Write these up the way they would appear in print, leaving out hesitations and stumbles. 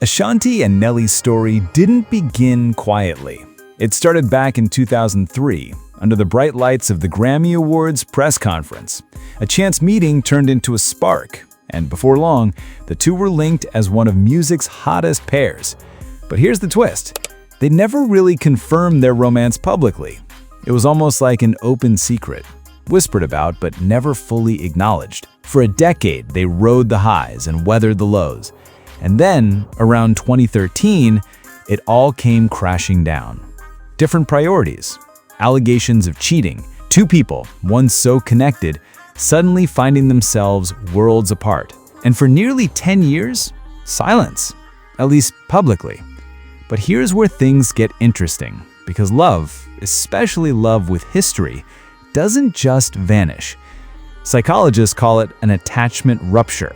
Ashanti and Nelly's story didn't begin quietly. It started back in 2003, under the bright lights of the Grammy Awards press conference. A chance meeting turned into a spark, and before long, the two were linked as one of music's hottest pairs. But here's the twist. They never really confirmed their romance publicly. It was almost like an open secret, whispered about but never fully acknowledged. For a decade, they rode the highs and weathered the lows. And then, around 2013, it all came crashing down. Different priorities, allegations of cheating, two people, once so connected, suddenly finding themselves worlds apart. And for nearly 10 years, silence, at least publicly. But here's where things get interesting, because love, especially love with history, doesn't just vanish. Psychologists call it an attachment rupture.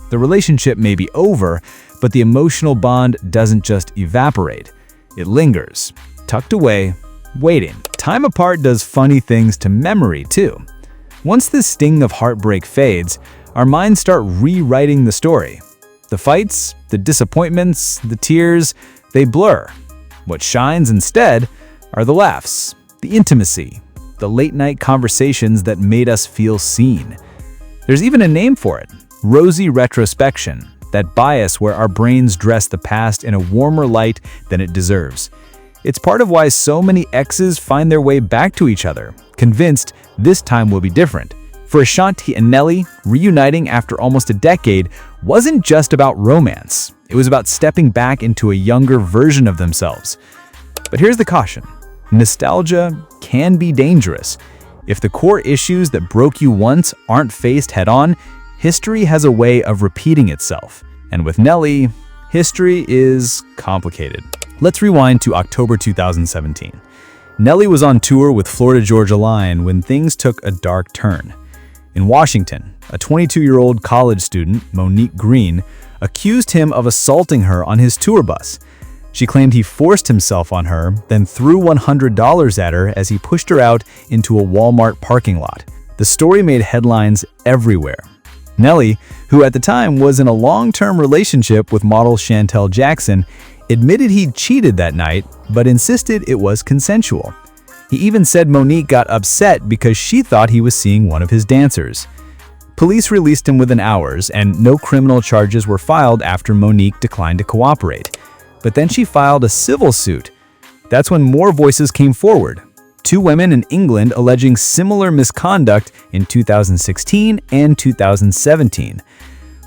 The relationship may be over, but the emotional bond doesn't just evaporate. It lingers, tucked away, waiting. Time apart does funny things to memory, too. Once the sting of heartbreak fades, our minds start rewriting the story. The fights, the disappointments, the tears, they blur. What shines instead are the laughs, the intimacy, the late-night conversations that made us feel seen. There's even a name for it, rosy retrospection, that bias where our brains dress the past in a warmer light than it deserves. It's part of why so many exes find their way back to each other, convinced this time will be different. For Ashanti and Nelly, reuniting after almost a decade wasn't just about romance. It was about stepping back into a younger version of themselves. But here's the caution. Nostalgia can be dangerous. If the core issues that broke you once aren't faced head-on, history has a way of repeating itself. And with Nelly, history is complicated. Let's rewind to October 2017. Nelly was on tour with Florida Georgia Line when things took a dark turn. In Washington, a 22-year-old college student, Monique Green, accused him of assaulting her on his tour bus. She claimed he forced himself on her, then threw $100 at her as he pushed her out into a Walmart parking lot. The story made headlines everywhere. Nelly, who at the time was in a long-term relationship with model Chantel Jackson, admitted he'd cheated that night, but insisted it was consensual. He even said Monique got upset because she thought he was seeing one of his dancers. Police released him within hours, and no criminal charges were filed after Monique declined to cooperate. But then she filed a civil suit. That's when more voices came forward. Two women in England alleging similar misconduct in 2016 and 2017.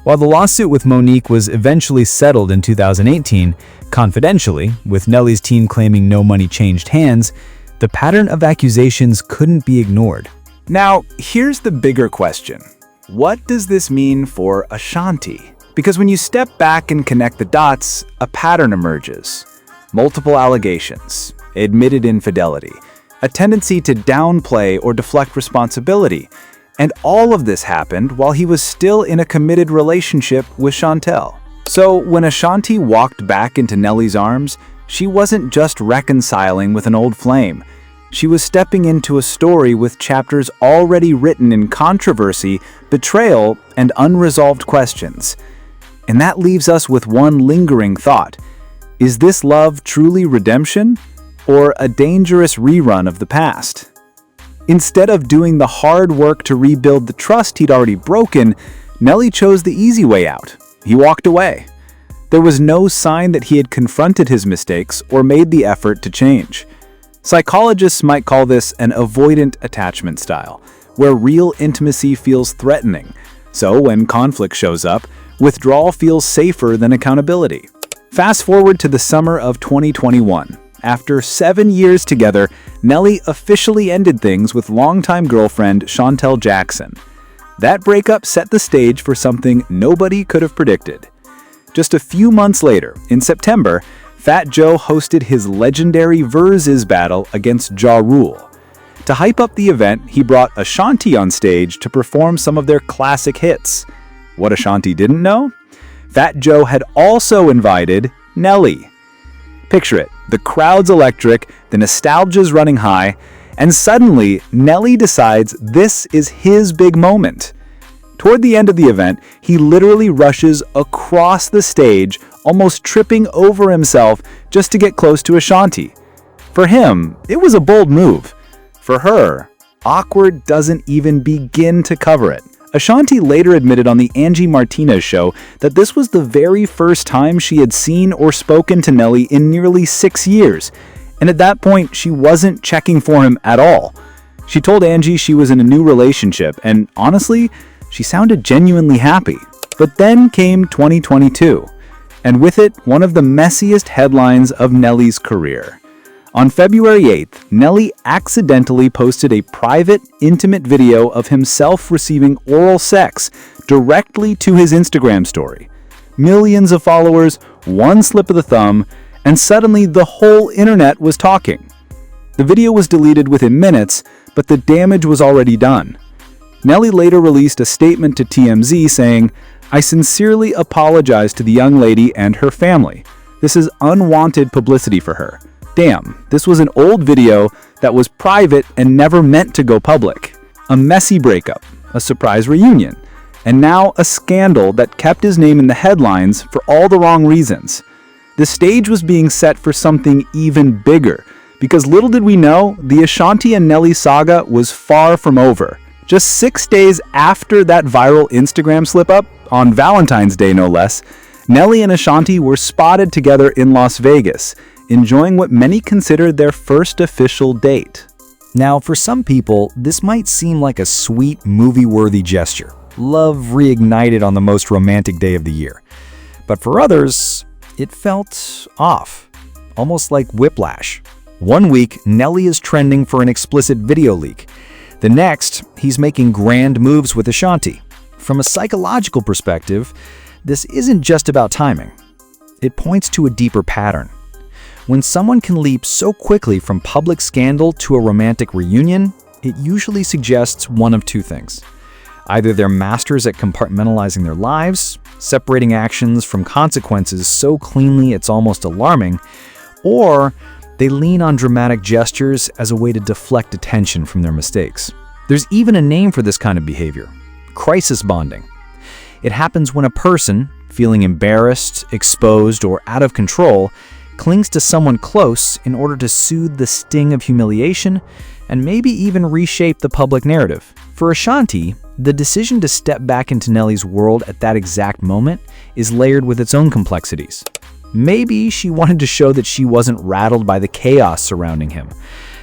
While the lawsuit with Monique was eventually settled in 2018, confidentially, with Nelly's team claiming no money changed hands, the pattern of accusations couldn't be ignored. Now, here's the bigger question. What does this mean for Ashanti? Because when you step back and connect the dots, a pattern emerges. Multiple allegations, admitted infidelity, a tendency to downplay or deflect responsibility. And all of this happened while he was still in a committed relationship with Chantel. So when Ashanti walked back into Nelly's arms, she wasn't just reconciling with an old flame. She was stepping into a story with chapters already written in controversy, betrayal, and unresolved questions. And that leaves us with one lingering thought. Is this love truly redemption, or a dangerous rerun of the past? Instead of doing the hard work to rebuild the trust he'd already broken, Nelly chose the easy way out. He walked away. There was no sign that he had confronted his mistakes or made the effort to change. Psychologists might call this an avoidant attachment style, where real intimacy feels threatening. So when conflict shows up, withdrawal feels safer than accountability. Fast forward to the summer of 2021. After 7 years together, Nelly officially ended things with longtime girlfriend Chantel Jackson. That breakup set the stage for something nobody could have predicted. Just a few months later, in September, Fat Joe hosted his legendary Versus battle against Ja Rule. To hype up the event, he brought Ashanti on stage to perform some of their classic hits. What Ashanti didn't know? Fat Joe had also invited Nelly. Picture it, the crowd's electric, the nostalgia's running high, and suddenly Nelly decides this is his big moment. Toward the end of the event, he literally rushes across the stage, almost tripping over himself just to get close to Ashanti. For him, it was a bold move. For her, awkward doesn't even begin to cover it. Ashanti later admitted on the Angie Martinez show that this was the very first time she had seen or spoken to Nelly in nearly 6 years, and at that point she wasn't checking for him at all. She told Angie she was in a new relationship, and honestly, she sounded genuinely happy. But then came 2022, and with it, one of the messiest headlines of Nelly's career. On February 8th, Nelly accidentally posted a private, intimate video of himself receiving oral sex directly to his Instagram story. Millions of followers, one slip of the thumb, and suddenly the whole internet was talking. The video was deleted within minutes, but the damage was already done. Nelly later released a statement to TMZ saying, "I sincerely apologize to the young lady and her family. This is unwanted publicity for her. Damn, this was an old video that was private and never meant to go public. A messy breakup, a surprise reunion, and now a scandal that kept his name in the headlines for all the wrong reasons. The stage was being set for something even bigger, because little did we know, the Ashanti and Nelly saga was far from over." Just 6 days after that viral Instagram slip-up, on Valentine's Day no less, Nelly and Ashanti were spotted together in Las Vegas, enjoying what many considered their first official date. Now, for some people, this might seem like a sweet, movie-worthy gesture. Love reignited on the most romantic day of the year. But for others, it felt off, almost like whiplash. One week, Nelly is trending for an explicit video leak. The next, he's making grand moves with Ashanti. From a psychological perspective, this isn't just about timing. It points to a deeper pattern. When someone can leap so quickly from public scandal to a romantic reunion, it usually suggests one of two things. Either they're masters at compartmentalizing their lives, separating actions from consequences so cleanly it's almost alarming, or they lean on dramatic gestures as a way to deflect attention from their mistakes. There's even a name for this kind of behavior: crisis bonding. It happens when a person, feeling embarrassed, exposed, or out of control, clings to someone close in order to soothe the sting of humiliation and maybe even reshape the public narrative. For Ashanti, the decision to step back into Nelly's world at that exact moment is layered with its own complexities. Maybe she wanted to show that she wasn't rattled by the chaos surrounding him,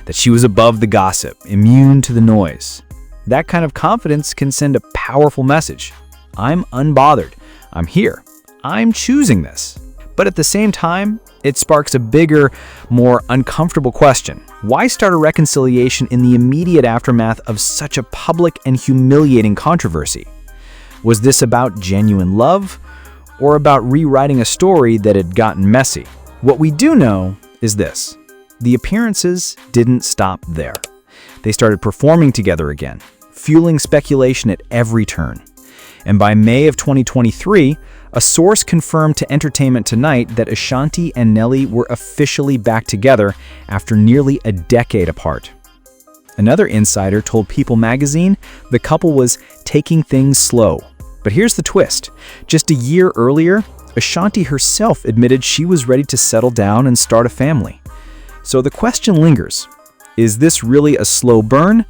that she was above the gossip, immune to the noise. That kind of confidence can send a powerful message. I'm unbothered. I'm here. I'm choosing this. But at the same time, it sparks a bigger, more uncomfortable question. Why start a reconciliation in the immediate aftermath of such a public and humiliating controversy? Was this about genuine love, or about rewriting a story that had gotten messy? What we do know is this: the appearances didn't stop there. They started performing together again, fueling speculation at every turn. And by May of 2023, a source confirmed to Entertainment Tonight that Ashanti and Nelly were officially back together after nearly a decade apart. Another insider told People magazine the couple was taking things slow. But here's the twist. Just a year earlier, Ashanti herself admitted she was ready to settle down and start a family. So the question lingers: is this really a slow burn,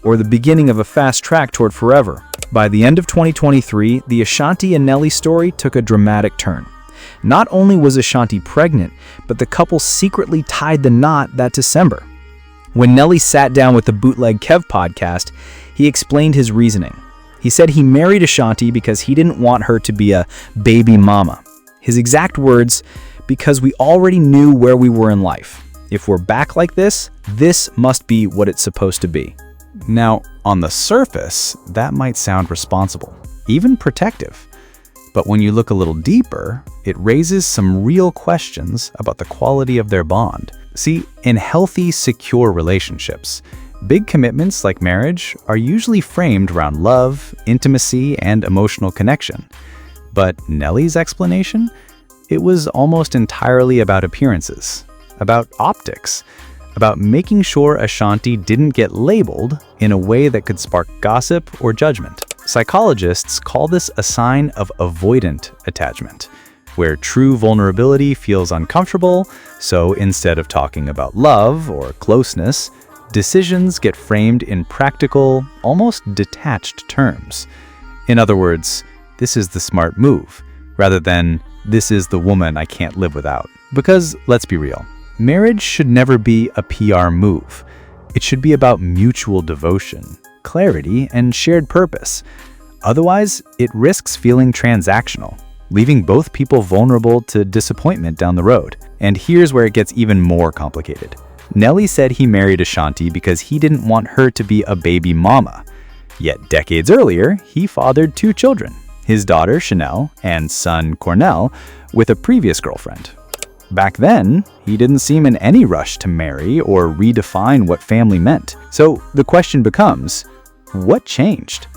or the beginning of a fast track toward forever? By the end of 2023, the Ashanti and Nelly story took a dramatic turn. Not only was Ashanti pregnant, but the couple secretly tied the knot that December. When Nelly sat down with the Bootleg Kev podcast, he explained his reasoning. He said he married Ashanti because he didn't want her to be a baby mama. His exact words: because we already knew where we were in life. If we're back like this must be what it's supposed to be. Now, on the surface, that might sound responsible, even protective. But when you look a little deeper, it raises some real questions about the quality of their bond. See, in healthy, secure relationships, big commitments like marriage are usually framed around love, intimacy, and emotional connection. But Nelly's explanation? It was almost entirely about appearances, about optics, about making sure Ashanti didn't get labeled in a way that could spark gossip or judgment. Psychologists call this a sign of avoidant attachment, where true vulnerability feels uncomfortable, so instead of talking about love or closeness, decisions get framed in practical, almost detached terms. In other words, this is the smart move, rather than this is the woman I can't live without. Because, let's be real, marriage should never be a PR move. It should be about mutual devotion, clarity, and shared purpose. Otherwise, it risks feeling transactional, leaving both people vulnerable to disappointment down the road. And here's where it gets even more complicated. Nelly said he married Ashanti because he didn't want her to be a baby mama. Yet decades earlier, he fathered 2 children, his daughter Chanel and son Cornell, with a previous girlfriend. Back then, he didn't seem in any rush to marry or redefine what family meant. So the question becomes, what changed?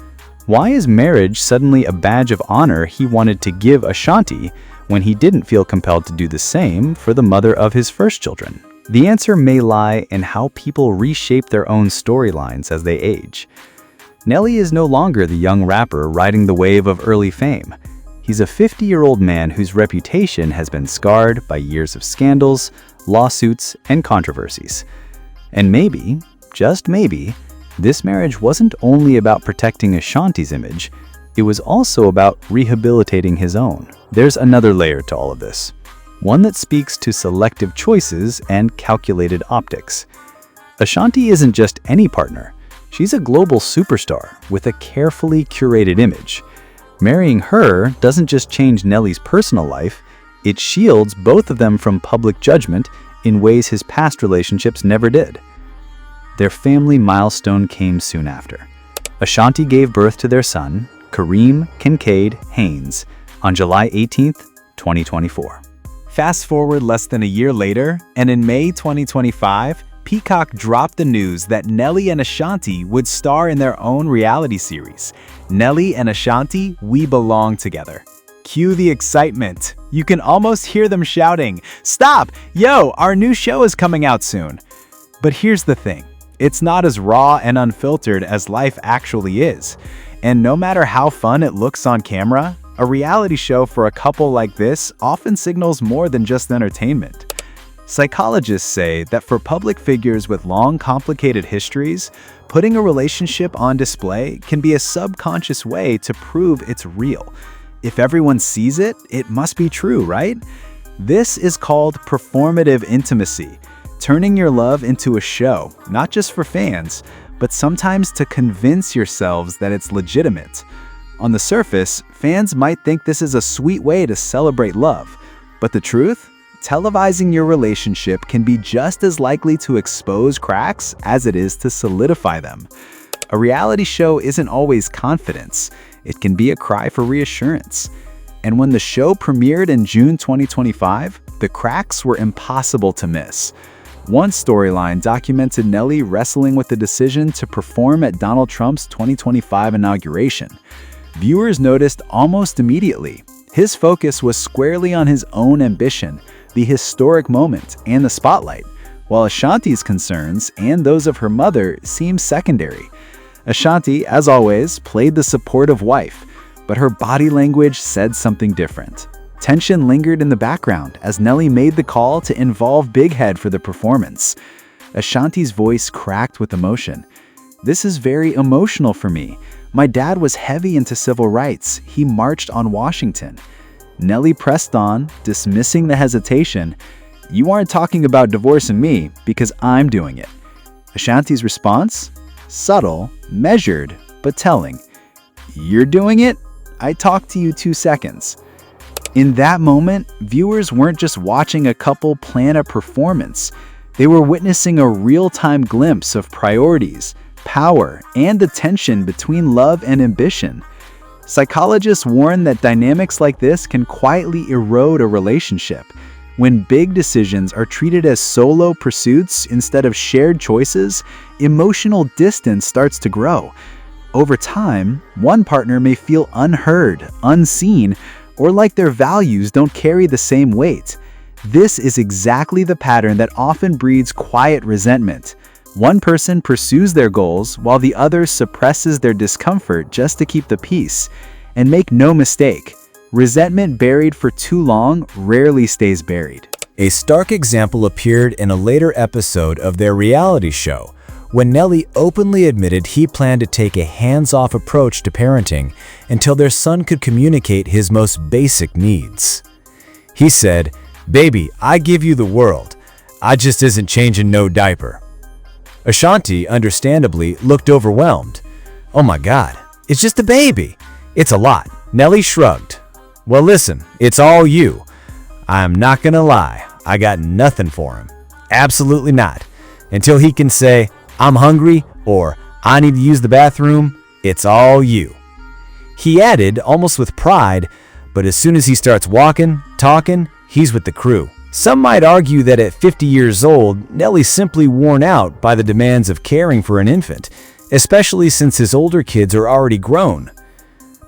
Why is marriage suddenly a badge of honor he wanted to give Ashanti when he didn't feel compelled to do the same for the mother of his first children? The answer may lie in how people reshape their own storylines as they age. Nelly is no longer the young rapper riding the wave of early fame. He's a 50-year-old man whose reputation has been scarred by years of scandals, lawsuits, and controversies. And maybe, just maybe, this marriage wasn't only about protecting Ashanti's image, it was also about rehabilitating his own. There's another layer to all of this, one that speaks to selective choices and calculated optics. Ashanti isn't just any partner. She's a global superstar with a carefully curated image. Marrying her doesn't just change Nelly's personal life, it shields both of them from public judgment in ways his past relationships never did. Their family milestone came soon after. Ashanti gave birth to their son, Kareem Kincaid Haynes, on July 18, 2024. Fast forward less than a year later, and in May 2025, Peacock dropped the news that Nelly and Ashanti would star in their own reality series, Nelly and Ashanti, We Belong Together. Cue the excitement. You can almost hear them shouting, "Stop! Yo, our new show is coming out soon." But here's the thing. It's not as raw and unfiltered as life actually is. And no matter how fun it looks on camera, a reality show for a couple like this often signals more than just entertainment. Psychologists say that for public figures with long, complicated histories, putting a relationship on display can be a subconscious way to prove it's real. If everyone sees it, it must be true, right? This is called performative intimacy, turning your love into a show, not just for fans, but sometimes to convince yourselves that it's legitimate. On the surface, fans might think this is a sweet way to celebrate love, but the truth? Televising your relationship can be just as likely to expose cracks as it is to solidify them. A reality show isn't always confidence. It can be a cry for reassurance. And when the show premiered in June 2025, the cracks were impossible to miss. One storyline documented Nelly wrestling with the decision to perform at Donald Trump's 2025 inauguration. Viewers noticed almost immediately. His focus was squarely on his own ambition, the historic moment, and the spotlight, while Ashanti's concerns and those of her mother seemed secondary. Ashanti, as always, played the supportive wife, but her body language said something different. Tension lingered in the background as Nelly made the call to involve Big Head for the performance. Ashanti's voice cracked with emotion. "This is very emotional for me. My dad was heavy into civil rights. He marched on Washington." Nelly pressed on, dismissing the hesitation. "You aren't talking about divorcing me because I'm doing it." Ashanti's response? Subtle, measured, but telling. "You're doing it? I talked to you 2 seconds." In that moment, viewers weren't just watching a couple plan a performance. They were witnessing a real-time glimpse of priorities, power, and the tension between love and ambition. Psychologists warn that dynamics like this can quietly erode a relationship. When big decisions are treated as solo pursuits instead of shared choices, emotional distance starts to grow. Over time, one partner may feel unheard, unseen, or like their values don't carry the same weight. This is exactly the pattern that often breeds quiet resentment. One person pursues their goals while the other suppresses their discomfort just to keep the peace. And make no mistake, Resentment buried for too long rarely stays buried. A stark example appeared in a later episode of their reality show, when Nelly openly admitted he planned to take a hands-off approach to parenting until their son could communicate his most basic needs. He said, "Baby, I give you the world. I just isn't changing no diaper." Ashanti, understandably, looked overwhelmed. "Oh my God, it's just a baby. It's a lot." Nelly shrugged. "Well, listen, it's all you. I'm not gonna lie, I got nothing for him. Absolutely not. Until he can say, 'I'm hungry,' or 'I need to use the bathroom,' it's all you." He added, almost with pride, "But as soon as he starts walking, talking, he's with the crew." Some might argue that at 50 years old, Nelly's simply worn out by the demands of caring for an infant, especially since his older kids are already grown.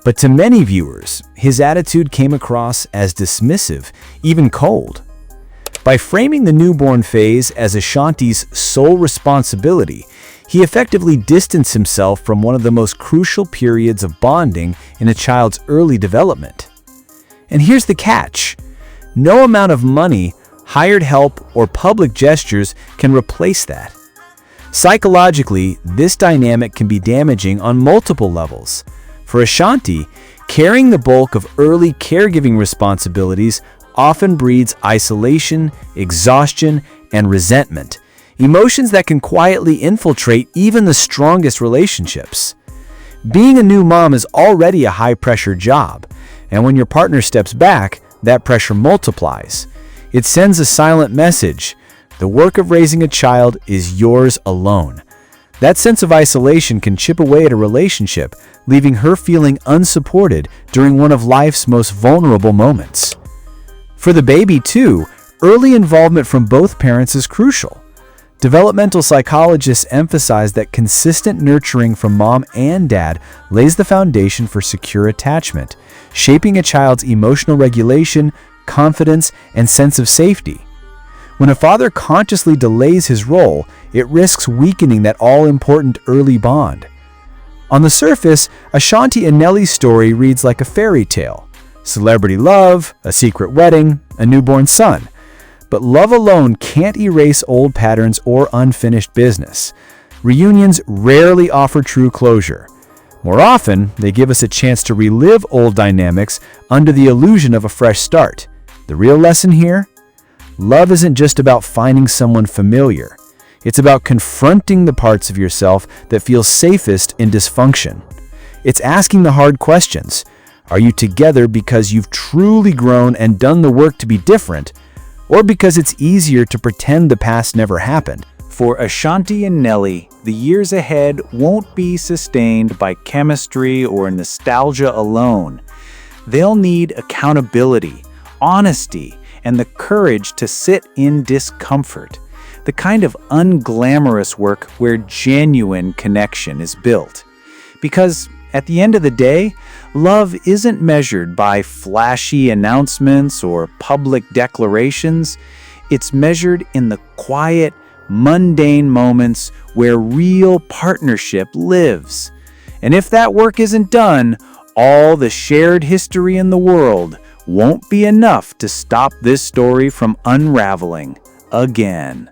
But to many viewers, his attitude came across as dismissive, even cold. By framing the newborn phase as Ashanti's sole responsibility, he effectively distanced himself from one of the most crucial periods of bonding in a child's early development. And here's the catch. No amount of money, hired help, or public gestures can replace that. Psychologically, this dynamic can be damaging on multiple levels. For Ashanti, carrying the bulk of early caregiving responsibilities often breeds isolation, exhaustion, and resentment, emotions that can quietly infiltrate even the strongest relationships. Being a new mom is already a high-pressure job, and when your partner steps back, that pressure multiplies. It sends a silent message: the work of raising a child is yours alone. That sense of isolation can chip away at a relationship, leaving her feeling unsupported during one of life's most vulnerable moments. For the baby, too, early involvement from both parents is crucial. Developmental psychologists emphasize that consistent nurturing from mom and dad lays the foundation for secure attachment, shaping a child's emotional regulation, confidence, and sense of safety. When a father consciously delays his role, it risks weakening that all-important early bond. On the surface, Ashanti and Nelly's story reads like a fairy tale. Celebrity love, a secret wedding, a newborn son. But love alone can't erase old patterns or unfinished business. Reunions rarely offer true closure. More often, they give us a chance to relive old dynamics under the illusion of a fresh start. The real lesson here? Love isn't just about finding someone familiar. It's about confronting the parts of yourself that feel safest in dysfunction. It's asking the hard questions. Are you together because you've truly grown and done the work to be different, or because it's easier to pretend the past never happened? For Ashanti and Nelly, the years ahead won't be sustained by chemistry or nostalgia alone. They'll need accountability, honesty, and the courage to sit in discomfort, the kind of unglamorous work where genuine connection is built. Because at the end of the day, love isn't measured by flashy announcements or public declarations. It's measured in the quiet, mundane moments where real partnership lives. And if that work isn't done, all the shared history in the world won't be enough to stop this story from unraveling again.